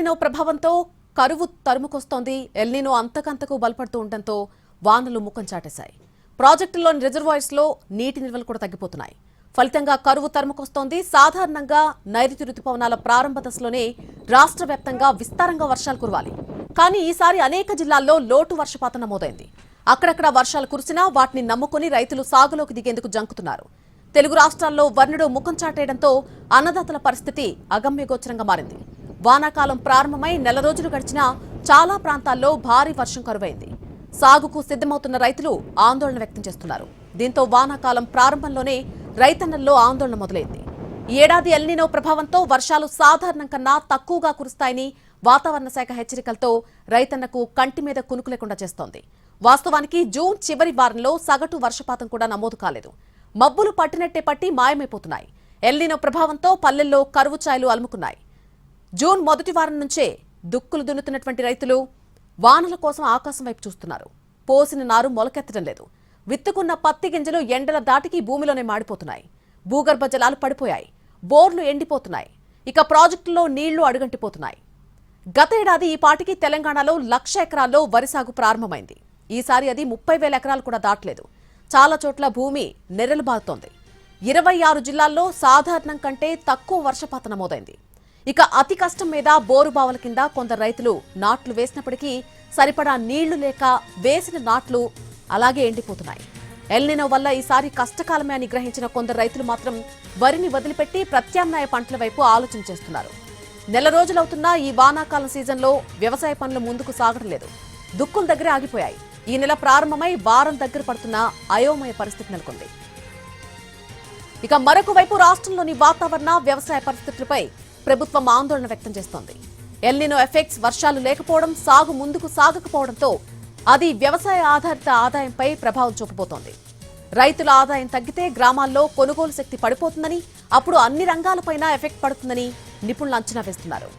El Niño ప్రభావంతో కరువు తరుముకొస్తోంది. El Niño అంతకంతకు బలపడుతూ ఉండటంతో వానలు ముఖం చాటేశాయి. ప్రాజెక్టుల్లోని రిజర్వాయర్స్లో నీటి నిల్వలు కూడా తగ్గిపోతున్నాయి. ఫలితంగా కరువు తరుముకొస్తోంది. సాధారణంగా నైరుతి రుతుపవనాల ప్రారంభ దశలోనే రాష్ట్ర వ్యాప్తంగా విస్తారంగా వర్షాలు కురవాలి. కానీ ఈసారి అనేక జిల్లాల్లో లోటు వర్షపాతం నమోదైంది. అక్కడక్కడ వర్షాలు కురిసినా వాటిని నమ్ముకుని రైతులు సాగులోకి దిగేందుకు జంకుతున్నారు. తెలుగు రాష్ట్రాల్లో వర్ణుడు ముఖం చాటేయడంతో అన్నదాతల పరిస్థితి అగమ్యగోచరంగా మారింది. వానాకాలం ప్రారంభమై నెల రోజులు గడిచినా చాలా ప్రాంతాల్లో భారీ వర్షం కరువైంది. సాగుకు సిద్ధమవుతున్న రైతులు ఆందోళన వ్యక్తం చేస్తున్నారు. దీంతో వానాకాలం ప్రారంభంలోనే రైతన్నల్లో ఆందోళన మొదలైంది. ఈ ఏడాది ఎల్నినో ప్రభావంతో వర్షాలు సాధారణం కన్నా తక్కువగా కురుస్తాయని వాతావరణ శాఖ హెచ్చరికలతో రైతన్నకు కంటి మీద కునుకు లేకుండా చేస్తోంది. వాస్తవానికి జూన్ చివరి వారంలో సగటు వర్షపాతం కూడా నమోదు కాలేదు. మబ్బులు పట్టినట్టే పట్టి మాయమైపోతున్నాయి. ఎల్నినో ప్రభావంతో పల్లెల్లో కరువు ఛాయలు అలుముకున్నాయి. జూన్ మొదటి వారం నుంచే దుక్కులు దున్నుతున్నటువంటి రైతులు వానల కోసం ఆకాశం వైపు చూస్తున్నారు. పోసిన నారు మొలకెత్తడం లేదు. విత్తుకున్న పత్తి గింజలు ఎండల దాటికి భూమిలోనే మాడిపోతున్నాయి. భూగర్భ జలాలు పడిపోయాయి. బోర్లు ఎండిపోతున్నాయి. ఇక ప్రాజెక్టుల్లో నీళ్లు అడుగంటిపోతున్నాయి. గత ఏడాది ఈ పాటికి తెలంగాణలో 1,00,000 ఎకరాల్లో వరి సాగు ప్రారంభమైంది. ఈసారి అది 30,000 ఎకరాలు కూడా దాటలేదు. చాలా చోట్ల భూమి నెర్రెలు బారుతోంది. 26 జిల్లాల్లో సాధారణం కంటే తక్కువ వర్షపాతం నమోదైంది. ఇక అతి కష్టం మీద బోరుబావుల కింద కొందరు రైతులు నాట్లు వేసినప్పటికీ సరిపడా నీళ్లు లేక వేసిన నాట్లు అలాగే ఎండిపోతున్నాయి. ఎల్నినో వల్ల ఈసారి కష్టకాలమే అని గ్రహించిన కొందరు రైతులు మాత్రం వరిని వదిలిపెట్టి ప్రత్యామ్నాయ పంటల వైపు ఆలోచన చేస్తున్నారు. నెల రోజులవుతున్నా ఈ వానాకాలం సీజన్లో వ్యవసాయ పనులు ముందుకు సాగడం లేదు. దుక్కుల దగ్గరే ఆగిపోయాయి. ఈ నెల ప్రారంభమై వారం దగ్గర పడుతున్న అయోమయ పరిస్థితి నెలకొంది. ఇక మరొక వైపు రాష్ట్రంలోని వాతావరణ వ్యవసాయ పరిస్థితులపై ప్రభుత్వం ఆందోళన వ్యక్తం చేస్తోంది. ఎల్నినో ఎఫెక్ట్స్ వర్షాలు లేకపోవడం, సాగు ముందుకు సాగకపోవడంతో అది వ్యవసాయ ఆధారిత ఆదాయంపై ప్రభావం చూపబోతోంది. రైతుల ఆదాయం తగ్గితే గ్రామాల్లో కొనుగోలు శక్తి పడిపోతుందని, అప్పుడు అన్ని రంగాలపైన ఎఫెక్ట్ పడుతుందని నిపుణులు అంచనా వేస్తున్నారు.